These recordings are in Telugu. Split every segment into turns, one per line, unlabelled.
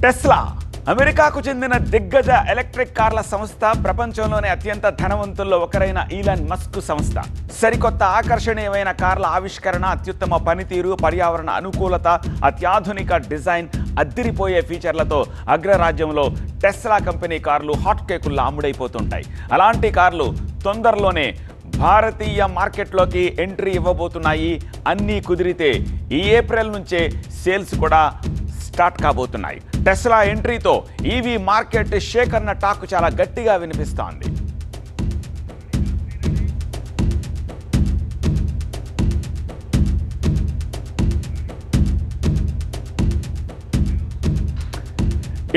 టెస్లా అమెరికాకు చెందిన దిగ్గజ ఎలక్ట్రిక్ కార్ల సంస్థ, ప్రపంచంలోనే అత్యంత ధనవంతుల్లో ఒకరైన ఈలాన్ మస్క్ సంస్థ. సరికొత్త ఆకర్షణీయమైన కార్ల ఆవిష్కరణ, అత్యుత్తమ పనితీరు, పర్యావరణ అనుకూలత, అత్యాధునిక డిజైన్, అద్దిరిపోయే ఫీచర్లతో అగ్రరాజ్యంలో టెస్లా కంపెనీ కార్లు హాట్ కేకుల్లా అమ్ముడైపోతుంటాయి. అలాంటి కార్లు తొందరలోనే భారతీయ మార్కెట్లోకి ఎంట్రీ ఇవ్వబోతున్నాయి. అన్నీ కుదిరితే ఈ ఏప్రిల్ నుంచే సేల్స్ కూడా స్టార్ట్ కాబోతున్నాయి. టెస్లా ఎంట్రీతో ఈవీ మార్కెట్ షేక్ అన్న టాక్ చాలా గట్టిగా వినిపిస్తోంది.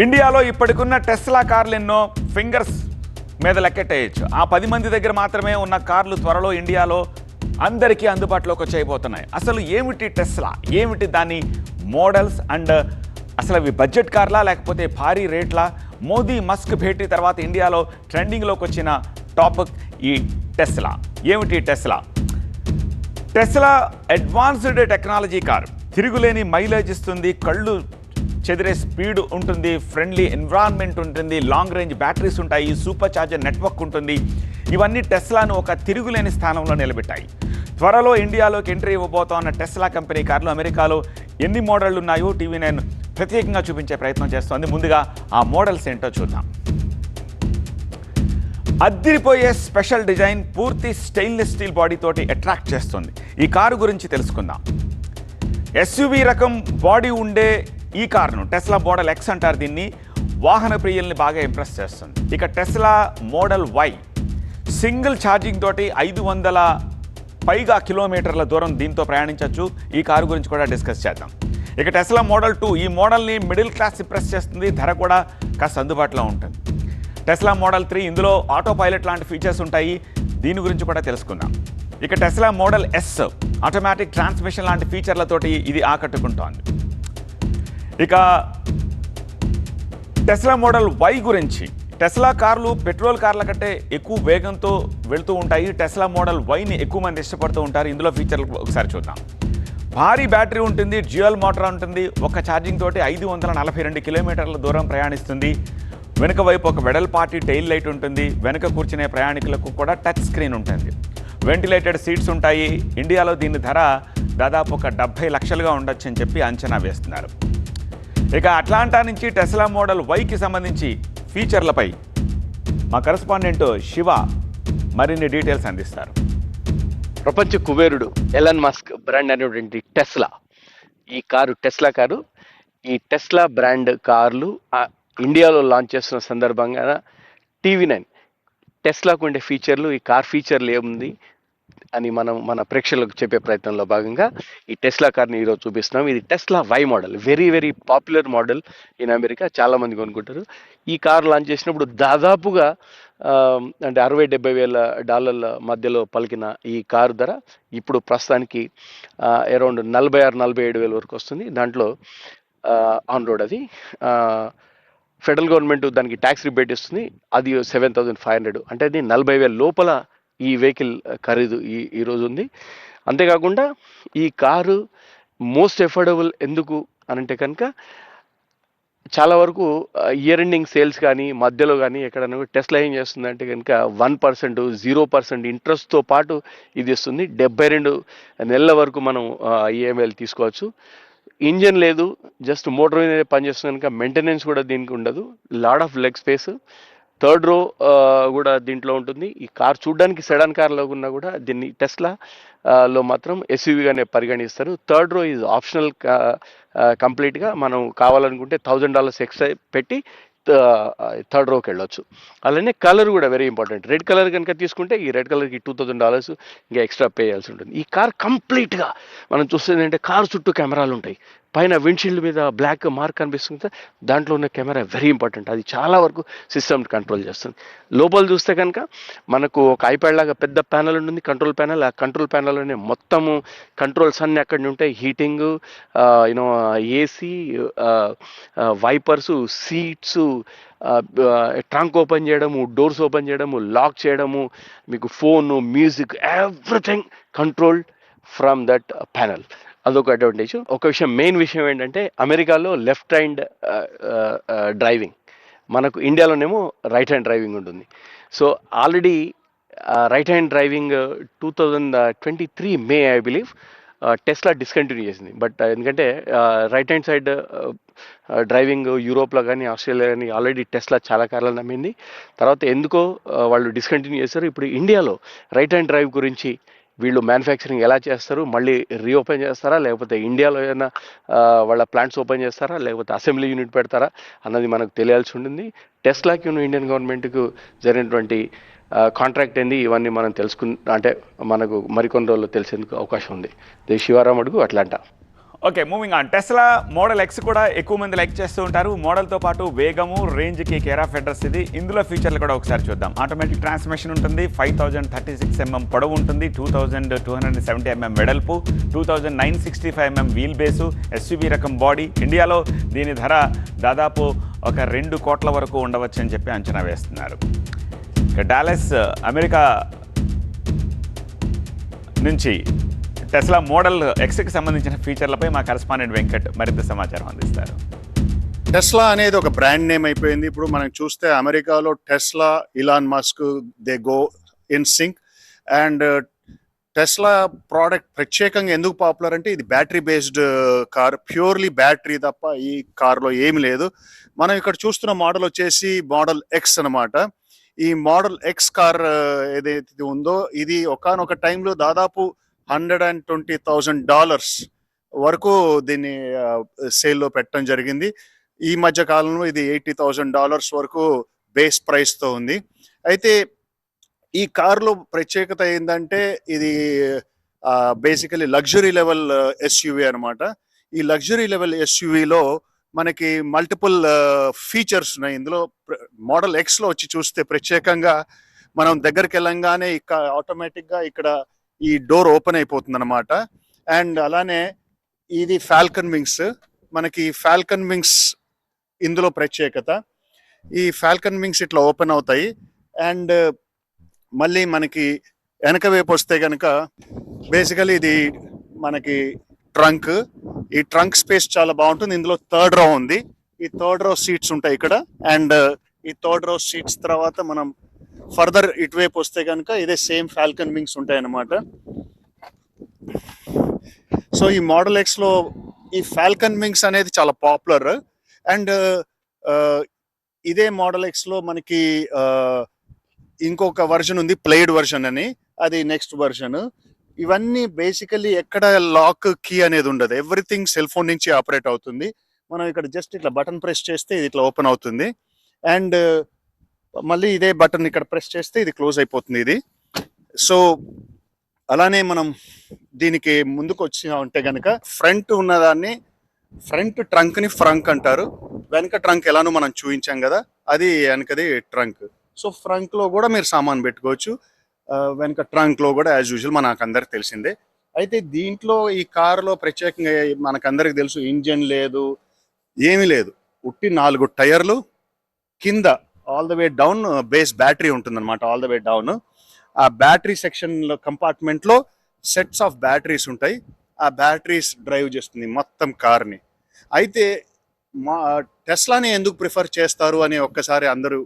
ఇండియాలో ఇప్పటికున్న టెస్లా కార్లు ఎన్నో ఫింగర్స్ మీద లెక్కెట్టేయచ్చు. ఆ 10 మంది దగ్గర మాత్రమే ఉన్న కార్లు త్వరలో ఇండియాలో అందరికీ అందుబాటులోకి వచ్చేయబోతున్నాయి. అసలు ఏమిటి టెస్లా, ఏమిటి దాని మోడల్స్ అండ్ అసలు అవి బడ్జెట్ కార్లా లేకపోతే భారీ రేట్లా? మోదీ మస్క్ భేటీ తర్వాత ఇండియాలో ట్రెండింగ్లోకి వచ్చిన టాపిక్ ఈ టెస్లా. ఏమిటి Tesla? Tesla advanced technology car. తిరుగులేని మైలేజ్ ఇస్తుంది, కళ్ళు చెదిరే స్పీడ్ ఉంటుంది, ఫ్రెండ్లీ ఎన్విరాన్మెంట్ ఉంటుంది, లాంగ్ రేంజ్ బ్యాటరీస్ ఉంటాయి, సూపర్ చార్జర్ నెట్వర్క్ ఉంటుంది. ఇవన్నీ టెస్లాను ఒక తిరుగులేని స్థానంలో నిలబెట్టాయి. త్వరలో ఇండియాలోకి ఎంట్రీ ఇవ్వబోతోన్న టెస్లా కంపెనీ కార్లు అమెరికాలో ఎన్ని మోడళ్లు ఉన్నాయో TV9 ప్రత్యేకంగా చూపించే ప్రయత్నం చేస్తోంది. ముందుగా ఆ మోడల్స్ ఏంటో చూద్దాం. అద్దిరిపోయే స్పెషల్ డిజైన్, పూర్తి స్టెయిన్లెస్ స్టీల్ బాడీ తోటి అట్రాక్ట్ చేస్తుంది. ఈ కారు గురించి తెలుసుకుందాం. SUV రకం బాడీ ఉండే ఈ కారును టెస్లా మోడల్ X అంటారు. దీన్ని వాహన ప్రియుల్ని బాగా ఇంప్రెస్ చేస్తుంది. ఇక Tesla model Y single charging తోటి 500 పైగా కిలోమీటర్ల దూరం దీంతో ప్రయాణించవచ్చు. ఈ కారు గురించి కూడా డిస్కస్ చేద్దాం. ఇక టెస్లా మోడల్ 2 ఈ మోడల్ని మిడిల్ క్లాస్ ఇంప్రెస్ చేస్తుంది. ధర కూడా కాస్త అందుబాటులో ఉంటుంది. టెస్లా మోడల్ 3 ఇందులో ఆటో పైలట్ లాంటి ఫీచర్స్ ఉంటాయి. దీని గురించి కూడా తెలుసుకుందాం. ఇక Tesla model S automatic transmission లాంటి ఫీచర్లతోటి ఇది ఆకట్టుకుంటోంది. ఇక టెస్లా మోడల్ Y గురించి, టెస్లా కార్లు పెట్రోల్ కార్ల కంటే ఎక్కువ వేగంతో వెళుతూ ఉంటాయి. టెస్లా మోడల్ Yని ఎక్కువ మంది ఇష్టపడుతూ ఉంటారు. ఇందులో ఫీచర్లు ఒకసారి చూద్దాం. భారీ బ్యాటరీ ఉంటుంది, డ్యూయల్ మోటార్ ఉంటుంది. ఒక ఛార్జింగ్ తోటి 542 కిలోమీటర్ల దూరం ప్రయాణిస్తుంది. వెనుక వైపు ఒక వెడల్పాటి టెయిల్ లైట్ ఉంటుంది. వెనుక కూర్చునే ప్రయాణికులకు కూడా టచ్ స్క్రీన్ ఉంటుంది. వెంటిలేటెడ్ సీట్స్ ఉంటాయి. ఇండియాలో దీని ధర దాదాపు ఒక 70 లక్షలుగా ఉండొచ్చు అని చెప్పి అంచనా వేస్తున్నారు. ఇక అట్లాంటా నుంచి టెస్లా మోడల్ Yకి సంబంధించి ఫీచర్లపై మా కరెస్పాండెంట్ శివ మరిన్ని డీటెయిల్స్ అందిస్తారు.
ప్రపంచ కుబేరుడు ఎలన్ మస్క్ బ్రాండ్ అనేటువంటి టెస్లా, ఈ కారు టెస్లా కారు. ఈ టెస్లా బ్రాండ్ కార్లు ఇండియాలో లాంచ్ చేస్తున్న సందర్భంగా TV9 టెస్లాకు ఉండే ఫీచర్లు, ఈ కార్ ఫీచర్లు ఏముంది అని మన ప్రేక్షకులకు చెప్పే ప్రయత్నంలో భాగంగా ఈ టెస్లా కార్ని ఈరోజు చూపిస్తున్నాం. ఇది Tesla Y model, very very popular model in America. చాలామంది కొనుక్కుంటారు. ఈ కార్ లాంచ్ చేసినప్పుడు దాదాపుగా అంటే $60-70 వేల మధ్యలో పలికిన ఈ కారు ధర ఇప్పుడు ప్రస్తుతానికి అరౌండ్ 46-47 వేల వరకు వస్తుంది. దాంట్లో ఆన్ రోడ్ అది ఫెడరల్ గవర్నమెంట్ దానికి ట్యాక్స్ రిబేట్ ఇస్తుంది. అది 7,500, అంటే అది 40,000 లోపల ఈ వెహికల్ ఖరీదు ఈరోజు ఉంది. అంతేకాకుండా ఈ కారు మోస్ట్ ఎఫోర్డబుల్ ఎందుకు అనంటే కనుక చాలా వరకు ఇయర్ ఎండింగ్ సేల్స్ కానీ మధ్యలో కానీ ఎక్కడైనా టెస్లా ఏం చేస్తుందంటే కనుక 1%, 0% ఇంట్రెస్ట్తో పాటు ఇది ఇస్తుంది. 72 నెలల వరకు మనం EMIలు తీసుకోవచ్చు. ఇంజన్ లేదు, జస్ట్ మోటార్ మీద పనిచేస్తుంది కనుక మెయింటెనెన్స్ కూడా దీనికి ఉండదు. Lot of leg space, third row కూడా దీంట్లో ఉంటుంది. ఈ కార్ చూడడానికి సెడాన్ కార్లో ఉన్నా కూడా దీన్ని టెస్లా లో మాత్రం SUVగానే పరిగణిస్తారు. Third row is optional. కంప్లీట్గా మనం కావాలనుకుంటే $1,000 ఎక్స్ట్రా పెట్టి థర్డ్ రోకి వెళ్ళొచ్చు. అలానే కలర్ కూడా వెరీ ఇంపార్టెంట్. రెడ్ కలర్ కనుక తీసుకుంటే ఈ రెడ్ కలర్కి $2,000 ఇంకా ఎక్స్ట్రా పే చేయాల్సి ఉంటుంది. ఈ కార్ కంప్లీట్గా మనం చూస్తుంది అంటే కారు చుట్టూ కెమెరాలు ఉంటాయి. పైన విండ్షీల్డ్ మీద బ్లాక్ మార్క్ కనిపిస్తుంది. దాంట్లో ఉన్న కెమెరా వెరీ ఇంపార్టెంట్. అది చాలా వరకు సిస్టమ్ కంట్రోల్ చేస్తుంది. లోపల చూస్తే కనుక మనకు ఒక ఐప్యాడ్ లాగా పెద్ద ప్యానల్ ఉంటుంది, కంట్రోల్ ప్యానల్. ఆ కంట్రోల్ ప్యానల్లోనే మొత్తము కంట్రోల్స్ అన్నీ అక్కడి ఉంటాయి. Heating, AC, wipers, seats, trunk open చేయడము, డోర్స్ ఓపెన్ చేయడము, లాక్ చేయడము, మీకు phone, music, everything controlled from that panel. అదొక అడ్వాంటేజ్. ఒక విషయం, మెయిన్ విషయం ఏంటంటే అమెరికాలో లెఫ్ట్ హ్యాండ్ డ్రైవింగ్, మనకు ఇండియాలోనేమో రైట్ హ్యాండ్ డ్రైవింగ్ ఉంటుంది. So already right hand driving 2023 may I believe Tesla discontinue చేసింది. బట్ ఎందుకంటే రైట్ హ్యాండ్ సైడ్ డ్రైవింగ్ యూరోప్లో కానీ ఆస్ట్రేలియా కానీ ఆల్రెడీ టెస్లా చాలా కార్లను నమ్మింది. తర్వాత ఎందుకో వాళ్ళు డిస్కంటిన్యూ చేశారు. ఇప్పుడు ఇండియాలో రైట్ హ్యాండ్ డ్రైవ్ గురించి వీళ్ళు మ్యానుఫ్యాక్చరింగ్ ఎలా చేస్తారు, మళ్ళీ రీఓపెన్ చేస్తారా, లేకపోతే ఇండియాలో ఏదైనా వాళ్ళ ప్లాంట్స్ ఓపెన్ చేస్తారా, లేకపోతే అసెంబ్లీ యూనిట్ పెడతారా అన్నది మనకు తెలియాల్సి ఉంటుంది. టెస్లాకి ఇండియన్ గవర్నమెంట్కు జరిగినటువంటి కాంట్రాక్ట్ ఏంది, ఇవన్నీ మనం అంటే మనకు మరికొన్ని రోజుల్లో తెలిసేందుకు అవకాశం ఉంది. శివారాం అడుగు Atlanta.
Okay, moving on. Tesla model X కూడా ఎక్కువ మంది లైక్ చేస్తూ ఉంటారు. మోడల్తో పాటు వేగము, రేంజ్కి కేర్ ఆఫ్ అడ్రస్ ఇది. ఇందులో ఫీచర్లు కూడా ఒకసారి చూద్దాం. ఆటోమేటిక్ ట్రాన్స్మిషన్ ఉంటుంది, 5036 mm పొడవు ఉంటుంది, 2270 mm వెడల్పు, 2965 mm వీల్ బేసు, ఎస్యూవీ రకం బాడీ. ఇండియాలో దీని ధర దాదాపు ఒక 2 కోట్ల వరకు ఉండవచ్చు అని చెప్పి అంచనా వేస్తున్నారు. ఇక డాలస్ అమెరికా నుంచి టెస్లా మోడల్ ఎక్స్కి సంబంధించిన ఫీచర్లపై మా కరెస్పాండెంట్ వెంకట్ మరింత సమాచారం అందిస్తారు.
టెస్లా అనేది ఒక బ్రాండ్ నేమ్ అయిపోయింది. ఇప్పుడు మనం చూస్తే అమెరికాలో Tesla, Elon Musk, they go in sync. And Tesla product ప్రత్యేకంగా ఎందుకు పాపులర్ అంటే ఇది battery based car, purely battery తప్ప ఈ కార్లో ఏమి లేదు. మనం ఇక్కడ చూస్తున్న మోడల్ వచ్చేసి మోడల్ ఎక్స్ అనమాట. ఈ మోడల్ ఎక్స్ కార్ ఏదైతే ఉందో ఇది ఒకానొక టైంలో దాదాపు $120,000 వరకు దీన్ని సేల్లో పెట్టడం జరిగింది. ఈ మధ్య కాలంలో ఇది $80,000 వరకు బేస్ ప్రైస్తో ఉంది. అయితే ఈ కార్లో ప్రత్యేకత ఏంటంటే ఇది బేసికలీ లగ్జరీ లెవెల్ ఎస్యూవీ అనమాట. ఈ లగ్జరీ లెవెల్ ఎస్యూవీలో మనకి మల్టిపుల్ ఫీచర్స్ ఉన్నాయి. ఇందులో మోడల్ ఎక్స్లో వచ్చి చూస్తే ప్రత్యేకంగా మనం దగ్గరికి వెళ్ళంగానే ఇక్కడ ఆటోమేటిక్గా ఇక్కడ ఈ డోర్ ఓపెన్ అయిపోతుంది అనమాట. అండ్ అలానే ఇది ఫాల్కన్ వింగ్స్, మనకి ఫాల్కన్ వింగ్స్ ఇందులో ప్రత్యేకత. ఈ ఫాల్కన్ వింగ్స్ ఇట్లా ఓపెన్ అవుతాయి. అండ్ మళ్ళీ మనకి వెనక వైపు వస్తే కనుక బేసికలీ ఇది మనకి ట్రంక్. ఈ ట్రంక్ స్పేస్ చాలా బాగుంటుంది. ఇందులో 3rd రో ఉంది. ఈ 3rd రో సీట్స్ ఉంటాయి ఇక్కడ. అండ్ ఈ 3rd రో సీట్స్ తర్వాత మనం ఫర్దర్ ఇటువైపు వస్తే కనుక ఇదే సేమ్ ఫాల్కన్ వింగ్స్ ఉంటాయి అన్నమాట. సో ఈ మోడల్ ఎక్స్ లో ఈ ఫాల్కన్ వింగ్స్ అనేది చాలా పాపులర్. అండ్ ఇదే మోడల్ ఎక్స్ లో మనకి ఇంకొక వర్షన్ ఉంది, ప్లేడ్ వర్షన్ అని, అది నెక్స్ట్ వర్షన్. ఇవన్నీ బేసికలీ ఎక్కడ లాక్ కీ అనేది ఉండదు, ఎవ్రీథింగ్ సెల్ ఫోన్ నుంచి ఆపరేట్ అవుతుంది. మనం ఇక్కడ జస్ట్ ఇట్లా బటన్ ప్రెస్ చేస్తే ఇది ఇట్లా ఓపెన్ అవుతుంది. అండ్ మళ్ళీ ఇదే బటన్ ఇక్కడ ప్రెస్ చేస్తే ఇది క్లోజ్ అయిపోతుంది ఇది. సో అలానే మనం దీనికి ముందుకు వచ్చి ఉంటే కనుక ఫ్రంట్ ఉన్నదాన్ని ఫ్రంట్ ట్రంక్ ని ఫ్రంక్ అంటారు. వెనక ట్రంక్ ఎలానో మనం చూపించాం కదా, అది వెనకది ట్రంక్. సో ఫ్రంక్ లో కూడా మీరు సామాన్ పెట్టుకోవచ్చు, వెనక ట్రంక్ లో కూడా యాజ్ యూజువల్ మనకు అందరికి తెలిసిందే. అయితే దీంట్లో ఈ కారులో ప్రత్యేకంగా మనకందరికి తెలుసు, ఇంజన్ లేదు, ఏమీ లేదు, ఉట్టి 4 టైర్లు, కింద all the way down base battery ఉంటుంది అనమాట. ఆల్ ద వే డౌన్ ఆ బ్యాటరీ సెక్షన్ లో కంపార్ట్మెంట్ లో సెట్స్ ఆఫ్ బ్యాటరీస్ ఉంటాయి. ఆ బ్యాటరీస్ డ్రైవ్ చేస్తుంది మొత్తం కార్ని. అయితే మా టెస్లాని ఎందుకు ప్రిఫర్ చేస్తారు అని ఒక్కసారి అందరూ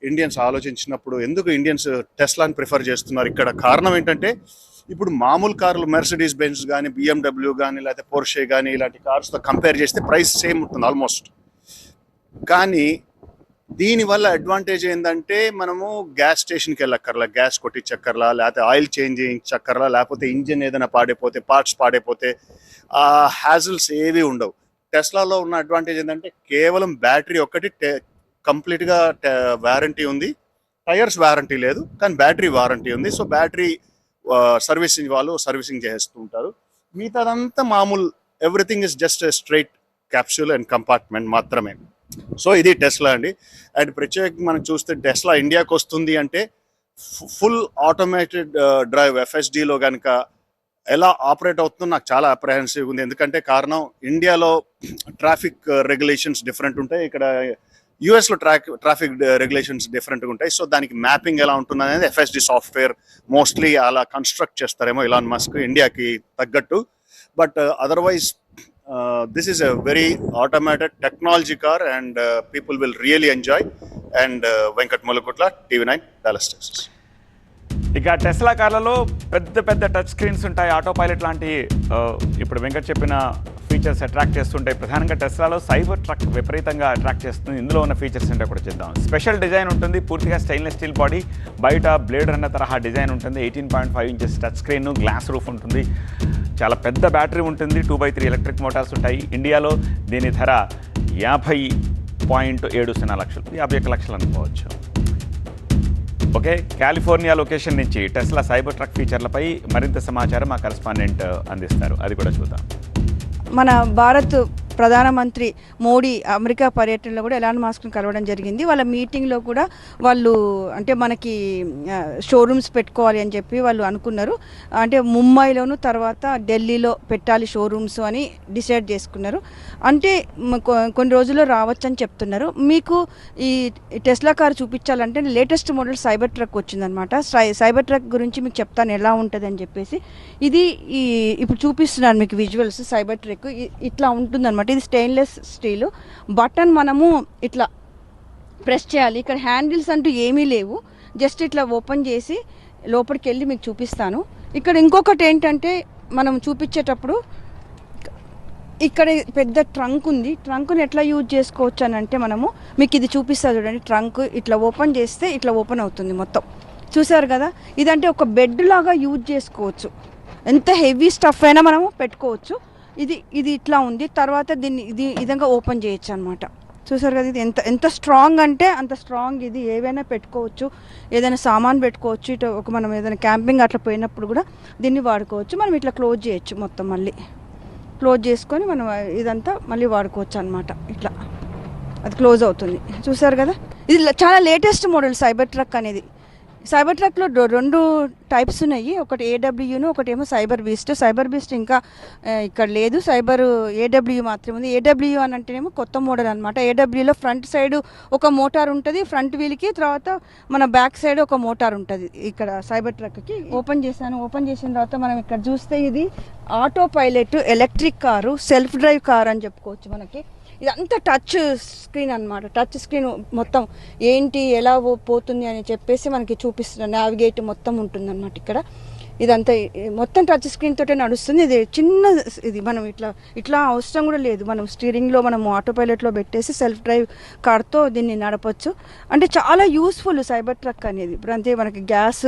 ఇండియన్స్ ఆలోచించినప్పుడు, ఎందుకు ఇండియన్స్ టెస్లాని ప్రిఫర్ చేస్తున్నారు, ఇక్కడ కారణం ఏంటంటే ఇప్పుడు మామూలు కార్లు మెర్సిడీస్ బెంజ్ కానీ, BMW కానీ, లేకపోతే పోర్షే కానీ ఇలాంటి కార్స్తో కంపేర్ చేస్తే ప్రైస్ సేమ్ ఉంటుంది ఆల్మోస్ట్. కానీ దీనివల్ల అడ్వాంటేజ్ ఏంటంటే మనము గ్యాస్ స్టేషన్కి వెళ్ళక్కర్లా, గ్యాస్ కొట్టించక్కర్లా, లేకపోతే ఆయిల్ చేంజ్ చేయించక్కర్లా, లేకపోతే ఇంజిన్ ఏదైనా పాడైపోతే, పార్ట్స్ పాడైపోతే ఆ హ్యాజిల్స్ ఏవి ఉండవు. టెస్లాలో ఉన్న అడ్వాంటేజ్ ఏంటంటే కేవలం బ్యాటరీ ఒక్కటి కంప్లీట్గా వారంటీ ఉంది. టైర్స్ వారంటీ లేదు, కానీ బ్యాటరీ వారంటీ ఉంది. సో బ్యాటరీ సర్వీసింగ్ వాళ్ళు సర్వీసింగ్ చేస్తూ ఉంటారు. మిగతాదంతా మామూలు, everything is just straight capsule and compartment మాత్రమే. సో ఇది టెస్లా అండి. అండ్ ప్రత్యేకంగా మనం చూస్తే టెస్లా ఇండియాకి వస్తుంది అంటే ఫుల్ ఆటోమేటెడ్ డ్రైవ్ FSDలో కనుక ఎలా ఆపరేట్ అవుతుందో నాకు చాలా అప్రహెన్సివ్ ఉంది. ఎందుకంటే కారణం ఇండియాలో ట్రాఫిక్ రెగ్యులేషన్స్ డిఫరెంట్ ఉంటాయి, ఇక్కడ యూఎస్లో ట్రాఫిక్ రెగ్యులేషన్స్ డిఫరెంట్గా ఉంటాయి. సో దానికి మ్యాపింగ్ ఎలా ఉంటుంది అనేది FSD సాఫ్ట్వేర్ మోస్ట్లీ అలా కన్స్ట్రక్ట్ చేస్తారేమో ఇలాన్ మస్క్ ఇండియాకి తగ్గట్టు. But otherwise, this is a very automated technology car, and people will really enjoy. And Venkat Mulukutla, TV9, Dallas, Texas.
ఇక టెస్లా కార్లలో పెద్ద పెద్ద టచ్ స్క్రీన్స్ ఉంటాయి, ఆటో పైలట్ లాంటి ఇప్పుడు వెంకట్ చెప్పిన ఫీచర్స్ అట్రాక్ట్ చేస్తుంటాయి. ప్రధానంగా టెస్లాలో సైబర్ ట్రక్ విపరీతంగా అట్రాక్ట్ చేస్తుంది. ఇందులో ఉన్న ఫీచర్స్ ఏంటో కూడా చూద్దాం. స్పెషల్ డిజైన్ ఉంటుంది, పూర్తిగా స్టెయిన్లెస్ స్టీల్ బాడీ, బయట బ్లేడ్ రన్న తరహా డిజైన్ ఉంటుంది. 18.5 inches touch screen, glass roof ఉంటుంది, చాలా పెద్ద బ్యాటరీ ఉంటుంది, 2x3 ఎలక్ట్రిక్ మోటార్స్ ఉంటాయి. ఇండియాలో దీని ధర 50.70 లక్షలు, 51 లక్షలు అనుకోవచ్చు. ఓకే, కాలిఫోర్నియా లొకేషన్ నుంచి టెస్లా సైబర్ ట్రక్ ఫీచర్లపై మరింత సమాచారం మా కరెస్పాండెంట్ అందిస్తారు, అది కూడా చూద్దాం.
మన భారత్ ప్రధానమంత్రి మోడీ అమెరికా పర్యటనలో కూడా ఎలాన్ మాస్క్ని కలవడం జరిగింది. వాళ్ళ మీటింగ్లో కూడా వాళ్ళు అంటే మనకి షోరూమ్స్ పెట్టుకోవాలి అని చెప్పి వాళ్ళు అనుకున్నారు. అంటే ముంబైలోను తర్వాత ఢిల్లీలో పెట్టాలి షోరూమ్స్ అని డిసైడ్ చేసుకున్నారు. అంటే కొన్ని రోజుల్లో రావచ్చు అని చెప్తున్నారు. మీకు ఈ టెస్లా కార్ చూపించాలంటే లేటెస్ట్ మోడల్ సైబర్ ట్రక్ వచ్చిందనమాట. సైబర్ ట్రక్ గురించి మీకు చెప్తాను ఎలా ఉంటుంది అని చెప్పేసి. ఇది ఇప్పుడు చూపిస్తున్నాను మీకు విజువల్స్. సైబర్ ట్రక్ ఇట్లా ఉంటుందన్నమాట. ఇది స్టెయిన్లెస్ స్టీలు. బటన్ మనము ఇట్లా ప్రెస్ చేయాలి. ఇక్కడ హ్యాండిల్స్ అంటూ ఏమీ లేవు. జస్ట్ ఇట్లా ఓపెన్ చేసి లోపలికి వెళ్ళి మీకు చూపిస్తాను. ఇక్కడ ఇంకొకటి ఏంటంటే మనం చూపించేటప్పుడు ఇక్కడ పెద్ద ట్రంక్ ఉంది. ట్రంక్ని ఎట్లా యూజ్ చేసుకోవచ్చు అని అంటే మనము మీకు ఇది చూపిస్తా చూడండి. ట్రంక్ ఇట్లా ఓపెన్ చేస్తే ఇట్లా ఓపెన్ అవుతుంది మొత్తం. చూసారు కదా, ఇదంటే ఒక బెడ్ లాగా యూజ్ చేసుకోవచ్చు. ఎంత హెవీ స్టఫ్ అయినా మనము పెట్టుకోవచ్చు. ఇది ఇట్లా ఉంది. తర్వాత దీన్ని ఇది విధంగా ఓపెన్ చేయొచ్చు అనమాట. చూసారు కదా, ఇది ఎంత స్ట్రాంగ్ అంటే అంత స్ట్రాంగ్. ఇది ఏవైనా పెట్టుకోవచ్చు, ఏదైనా సామాన్ పెట్టుకోవచ్చు. ఇటు మనం ఏదైనా క్యాంపింగ్ అట్లా పోయినప్పుడు కూడా దీన్ని వాడుకోవచ్చు. మనం ఇట్లా క్లోజ్ చేయొచ్చు, మొత్తం మళ్ళీ క్లోజ్ చేసుకొని మనం ఇదంతా మళ్ళీ వాడుకోవచ్చు అనమాట. ఇట్లా అది క్లోజ్ అవుతుంది. చూసారు కదా, ఇది చాలా లేటెస్ట్ మోడల్ సైబర్ ట్రక్ అనేది. సైబర్ ట్రక్లో 2 టైప్స్ ఉన్నాయి. ఒకటి ఏడబ్ల్యూను, ఒకటేమో సైబర్ బీస్ట్. సైబర్ బీస్ట్ ఇంకా ఇక్కడ లేదు, సైబర్ ఏడబ్ల్యూ మాత్రమే ఉంది. ఏడబ్ల్యూ అని అంటేనేమో కొత్త మోడల్ అనమాట. ఏడబ్ల్యూలో ఫ్రంట్ సైడ్ ఒక మోటార్ ఉంటుంది ఫ్రంట్ వీల్కి, తర్వాత మన బ్యాక్ సైడ్ ఒక మోటార్ ఉంటుంది. ఇక్కడ సైబర్ ట్రక్కి ఓపెన్ చేశాను. ఓపెన్ చేసిన తర్వాత మనం ఇక్కడ చూస్తే ఇది auto pilot electric car, self drive car అని చెప్పుకోవచ్చు. మనకి ఇదంతా టచ్ స్క్రీన్ అనమాట. టచ్ స్క్రీన్ మొత్తం ఏంటి ఎలా పోతుంది అని చెప్పేసి మనకి చూపిస్తున్నారు. నావిగేట్ మొత్తం ఉంటుంది అనమాట. ఇక్కడ ఇదంతా మొత్తం టచ్ స్క్రీన్ తోటే నడుస్తుంది. ఇది చిన్న ఇది మనం ఇట్లా అవసరం కూడా లేదు. మనం స్టీరింగ్లో మనం ఆటో పైలట్లో పెట్టేసి సెల్ఫ్ డ్రైవ్ కార్తో దీన్ని నడపచ్చు. అంటే చాలా యూస్ఫుల్ సైబర్ ట్రక్ అనేది. ఇప్పుడు అంతే మనకి గ్యాస్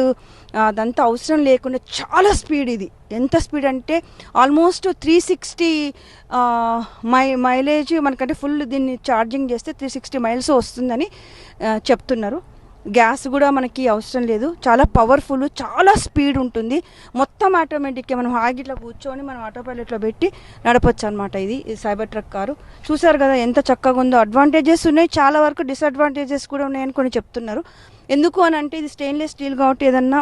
అదంతా అవసరం లేకుండా చాలా స్పీడ్. ఇది ఎంత స్పీడ్ అంటే ఆల్మోస్ట్ 360 మైలేజ్ మనకంటే ఫుల్ దీన్ని ఛార్జింగ్ చేస్తే 360 మైల్స్ వస్తుందని చెప్తున్నారు. గ్యాస్ కూడా మనకి అవసరం లేదు. చాలా పవర్ఫుల్, చాలా స్పీడ్ ఉంటుంది. మొత్తం ఆటోమేటిక్గా మనం హాయిగా కూర్చొని మనం ఆటో పైలట్లో పెట్టి నడపచ్చు అనమాట. ఇది సైబర్ ట్రక్ కారు. చూసారు కదా ఎంత చక్కగా ఉందో. అడ్వాంటేజెస్ ఉన్నాయి, చాలా వరకు డిసడ్వాంటేజెస్ కూడా ఉన్నాయని కొన్ని చెప్తున్నారు. ఎందుకు అని అంటే ఇది స్టెయిన్లెస్ స్టీల్ కాబట్టి ఏదన్నా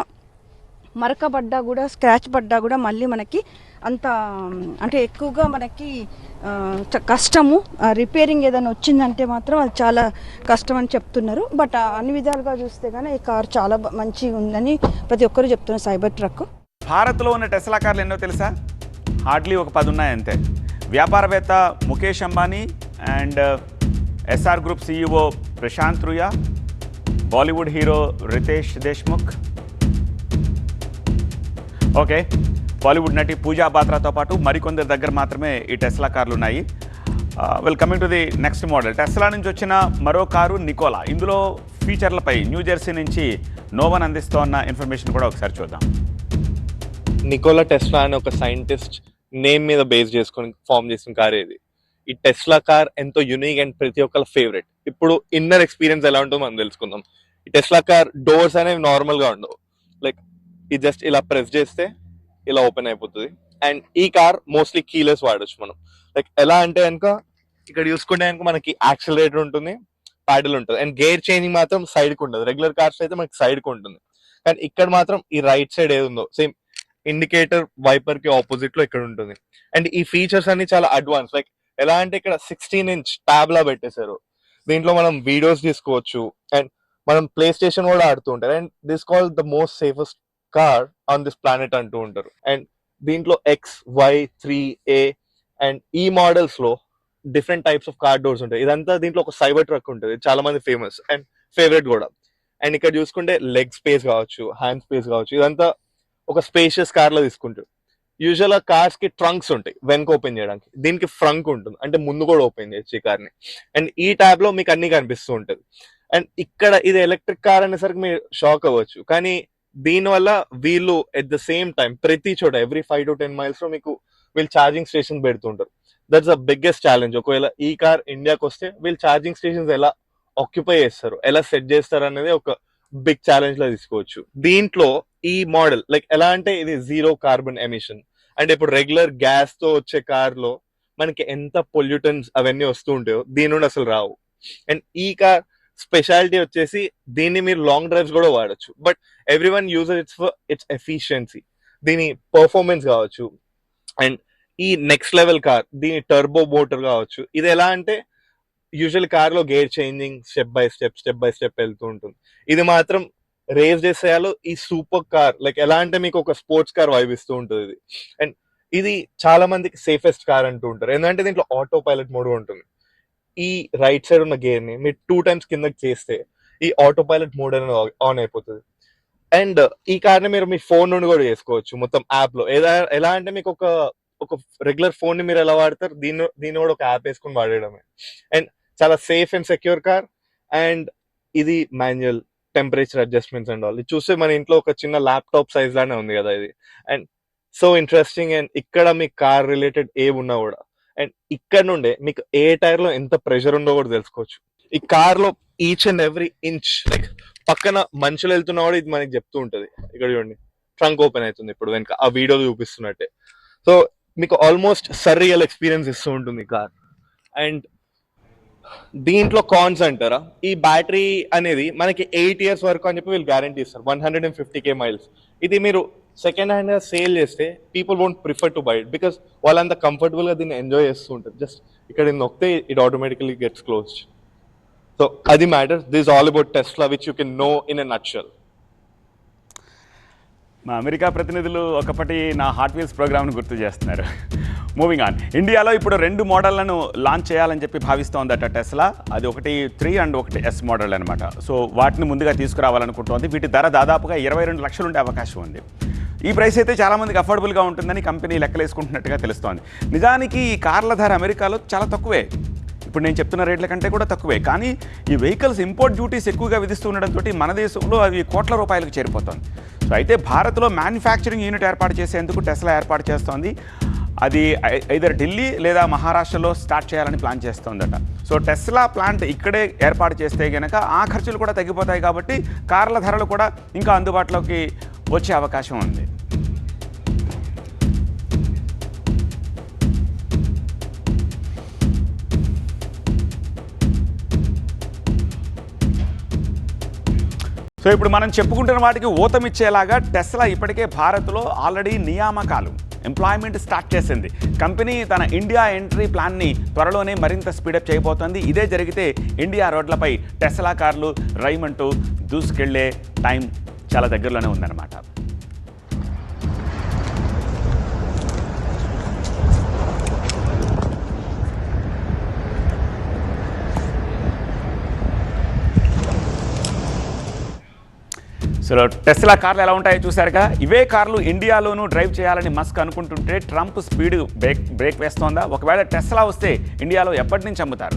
మరక పడ్డా కూడా, స్క్రాచ్ పడ్డా కూడా మళ్ళీ మనకి అంత అంటే ఎక్కువగా మనకి కష్టము. రిపేరింగ్ ఏదైనా వచ్చిందంటే మాత్రం అది చాలా కష్టం అని చెప్తున్నారు. బట్ అన్ని విధాలుగా చూస్తే కానీ ఈ కార్ చాలా మంచిగా ఉందని ప్రతి ఒక్కరు చెప్తున్నారు. సైబర్ ట్రక్
భారత్లో ఉన్న టెస్లా కార్లు ఎన్నో తెలుసా? హార్డ్లీ ఒక 10 ఉన్నాయి అంతే. వ్యాపారవేత్త Mukesh Ambani and Essar group CEO Prashant Ruia, Bollywood hero Ritesh Deshmukh, okay, Bollywood నటి పూజా బాత్రాతో పాటు మరికొందరి దగ్గర మాత్రమే ఈ టెస్లా కార్లు ఉన్నాయి. Coming to the next model. Tesla నుంచి వచ్చిన మరో కారు నికోలా. ఇందులో ఫీచర్లపై న్యూజెర్సీ నుంచి నోవన్ అందిస్తోన్న ఇన్ఫర్మేషన్ కూడా ఒకసారి చూద్దాం.
నికోలా టెస్లా అనే ఒక సైంటిస్ట్ నేమ్ మీద బేస్ చేసుకొని ఫామ్ చేసిన కార్ ఇది. ఈ టెస్లా కార్ ఎంతో యూనిక్ అండ్ ప్రతి ఒక్కరి ఫేవరెట్. ఇప్పుడు ఇన్నర్ ఎక్స్పీరియన్స్ ఎలా ఉంటుందో మనం తెలుసుకుందాం. ఈ టెస్లా కార్ డోర్స్ అనేవి నార్మల్ గా ఉండవు. లైక్ ఇది జస్ట్ ఇలా ప్రెస్ చేస్తే ఇలా ఓపెన్ అయిపోతుంది. అండ్ ఈ కార్ మోస్ట్లీ కీలెస్ వాడచ్చు మనం. లైక్ ఎలా అంటే కనుక ఇక్కడ చూసుకుంటే కనుక మనకి యాక్సిలరేటర్ ఉంటుంది, ప్యాడల్ ఉంటుంది, అండ్ గేర్ చేంజింగ్ మాత్రం సైడ్ కు ఉండదు. రెగ్యులర్ కార్స్ అయితే మనకి సైడ్ కు ఉంటుంది, కానీ ఇక్కడ మాత్రం ఈ రైట్ సైడ్ ఏది ఉందో సేమ్ ఇండికేటర్ వైపర్ కి ఆపోజిట్ లో ఇక్కడ ఉంటుంది. అండ్ ఈ ఫీచర్స్ అన్ని చాలా అడ్వాన్స్. లైక్ ఎలా అంటే ఇక్కడ 16-inch ట్యాబ్ లా పెట్టేశారు. దీంట్లో మనం వీడియోస్ తీసుకోవచ్చు అండ్ మనం ప్లే స్టేషన్ కూడా ఆడుతూ ఉంటారు. And this call the most safest car on this planet అంటూ ఉంటారు. అండ్ దీంట్లో X, Y, 3A అండ్ ఈ మోడల్స్ లో different types of car doors ఉంటాయి. ఇదంతా దీంట్లో ఒక సైబర్ ట్రక్ ఉంటుంది, చాలా మంది ఫేమస్ అండ్ ఫేవరెట్ కూడా. అండ్ ఇక్కడ చూసుకుంటే లెగ్ స్పేస్ కావచ్చు, హ్యాండ్ స్పేస్ కావచ్చు, ఇదంతా ఒక స్పేషియస్ కార్ లో తీసుకుంటారు. యూజువల్ గా కార్స్ కి ట్రంక్స్ ఉంటాయి వెనక ఓపెన్ చేయడానికి, దీనికి ఫ్రంక్ ఉంటుంది అంటే ముందు కూడా ఓపెన్ చేయొచ్చు ఈ కార్ ని. అండ్ ఈ ట్యాబ్ లో మీకు అన్ని కనిపిస్తూ ఉంటుంది. అండ్ ఇక్కడ ఇది ఎలక్ట్రిక్ కార్ అనేసరికి మీరు షాక్ అవ్వచ్చు, కానీ దీనివల్ల వీళ్ళు ఎట్ ద సేమ్ టైం ప్రతి చోట ఎవ్రీ 5 to 10 miles లో మీకు వీళ్ళు ఛార్జింగ్ స్టేషన్ పెడుతుంటారు. That's the biggest challenge. ఒకవేళ ఈ కార్ ఇండియాకి వస్తే వీళ్ళు ఛార్జింగ్ స్టేషన్స్ ఎలా ఆక్యుపై చేస్తారు, ఎలా సెట్ చేస్తారు అనేది ఒక బిగ్ ఛాలెంజ్ లా తీసుకోవచ్చు. దీంట్లో ఈ మోడల్ లైక్ ఎలా అంటే ఇది 0 కార్బన్ ఎమిషన్. అంటే ఇప్పుడు రెగ్యులర్ గ్యాస్ తో వచ్చే కార్ లో మనకి ఎంత పొల్యూటన్స్ అవన్నీ వస్తూ ఉంటాయో దీని నుండి అసలు రావు. అండ్ ఈ కార్ స్పెషాలిటీ వచ్చేసి దీన్ని మీరు లాంగ్ డ్రైవ్స్ కూడా వాడచ్చు. But every one user it's efficiency, దీని పర్ఫార్మెన్స్ కావచ్చు. అండ్ ఈ నెక్స్ట్ లెవెల్ కార్ దీని టర్బో మోటార్ కావచ్చు. ఇది ఎలా అంటే యూజువల్ కార్ లో gear changing step by step వెళ్తూ ఉంటుంది. ఇది మాత్రం రేస్ చేసేయాలో ఈ సూపర్ కార్ లైక్ ఎలా అంటే మీకు ఒక స్పోర్ట్స్ కార్ వైబ్ ఇస్తూ ఉంటుంది ఇది. అండ్ ఇది చాలా మందికి సేఫెస్ట్ కార్ అంటూ ఉంటారు, ఎందుకంటే దీంట్లో ఆటో పైలట్ మోడ్ ఉంటుంది. ఈ రైట్ సైడ్ ఉన్న గేర్ ని మీరు 2 times కిందకి చేస్తే ఈ ఆటో పైలట్ మోడ్ అనేది ఆన్ అయిపోతుంది. అండ్ ఈ కార్ ని మీరు మీ ఫోన్ నుండి కూడా చేసుకోవచ్చు మొత్తం యాప్ లో. ఎలా అంటే మీకు ఒక రెగ్యులర్ ఫోన్ ని మీరు ఎలా వాడతారు, దీన్ని కూడా ఒక యాప్ వేసుకుని వాడేయడమే. అండ్ చాలా safe and secure car. And ఇది manual temperature adjustments and all. ఇది చూస్తే మన ఇంట్లో ఒక చిన్న ల్యాప్టాప్ సైజ్ లానే ఉంది కదా ఇది. And so interesting. అండ్ ఇక్కడ మీకు కార్ రిలేటెడ్ ఏమున్నా కూడా అండ్ ఇక్కడ నుండే మీకు ఏ టైర్ లో ఎంత ప్రెషర్ ఉందో కూడా తెలుసుకోవచ్చు. ఈ కార్ లో each and every inch like పక్కన మనుషులు వెళ్తున్నా కూడా ఇది మనకి చెప్తూ ఉంటది. ఇక్కడ చూడండి ట్రంక్ ఓపెన్ అవుతుంది ఇప్పుడు వెనక ఆ వీడియో చూపిస్తున్నట్టే. సో మీకు ఆల్మోస్ట్ సర్రియల్ ఎక్స్పీరియన్స్ ఇస్తూ ఉంటుంది కార్. అండ్ దీంట్లో కాన్స్ అంటారా, ఈ బ్యాటరీ అనేది మనకి 8 years వరకు అని చెప్పి వీళ్ళు గ్యారంటీ ఇస్తారు, 150K miles. ఇది మీరు సెకండ్ హ్యాండ్ గా సేల్ చేస్తే people won't prefer to buy it because వాళ్ళంత కంఫర్టబుల్ గా దీన్ని ఎంజాయ్ చేస్తూ ఉంటారు. జస్ట్ ఇక్కడ నొక్కితే it automatically gets closed. So అది matter. This all about Tesla which you can know in a nutshell.
మా అమెరికా ప్రతినిధులు ఒకప్పటి నా హాట్ వీల్స్ ప్రోగ్రామ్ను గుర్తు చేస్తున్నారు. మూవింగ్ ఆన్, ఇండియాలో ఇప్పుడు 2 మోడళ్లను లాంచ్ చేయాలని చెప్పి భావిస్తోందట టెస్లా. అది ఒకటి 3 and ఒకటి S మోడల్ అనమాట. సో వాటిని ముందుగా తీసుకురావాలనుకుంటోంది. వీటి ధర దాదాపుగా 22 లక్షలు ఉండే అవకాశం ఉంది. ఈ ప్రైస్ అయితే చాలామందికి అఫోర్డబుల్గా ఉంటుందని కంపెనీ లెక్కలేసుకుంటున్నట్టుగా తెలుస్తోంది. నిజానికి ఈ కార్ల ధర అమెరికాలో చాలా తక్కువే, ఇప్పుడు నేను చెప్తున్న రేట్ల కంటే కూడా తక్కువే. కానీ ఈ వెహికల్స్ ఇంపోర్ట్ డ్యూటీస్ ఎక్కువగా విధిస్తూ ఉండడంతో మన దేశంలో అవి కోట్ల రూపాయలకు చేరిపోతుంది. సో అయితే భారత్లో మ్యానుఫ్యాక్చరింగ్ యూనిట్ ఏర్పాటు చేసేందుకు టెస్లా ఏర్పాటు చేస్తోంది. అది ఐదర్ ఢిల్లీ లేదా మహారాష్ట్రలో స్టార్ట్ చేయాలని ప్లాన్ చేస్తోందట. సో టెస్లా ప్లాంట్ ఇక్కడే ఏర్పాటు చేస్తే కనుక ఆ ఖర్చులు కూడా తగ్గిపోతాయి, కాబట్టి కార్ల ధరలు కూడా ఇంకా అందుబాటులోకి వచ్చే అవకాశం ఉంది. సో ఇప్పుడు మనం చెప్పుకుంటున్న వాటికి ఊతమిచ్చేలాగా టెస్లా ఇప్పటికే భారత్లో ఆల్రెడీ నియామకాలు ఎంప్లాయ్మెంట్ స్టార్ట్ చేసింది. కంపెనీ తన ఇండియా ఎంట్రీ ప్లాన్ని త్వరలోనే మరింత స్పీడప్ చేయబోతోంది. ఇదే జరిగితే ఇండియా రోడ్లపై టెస్లా కార్లు రైమంటూ దూసుకెళ్లే టైం చాలా దగ్గరలోనే ఉందన్నమాట. సో టెస్లా కార్లు ఎలా ఉంటాయో చూశారుగా. ఇవే కార్లు ఇండియాలోనూ డ్రైవ్ చేయాలని మస్క్ అనుకుంటుంటే ట్రంప్ స్పీడ్ బ్రేక్ వేస్తోందా? ఒకవేళ టెస్లా వస్తే ఇండియాలో ఎప్పటి నుంచి అమ్ముతారు?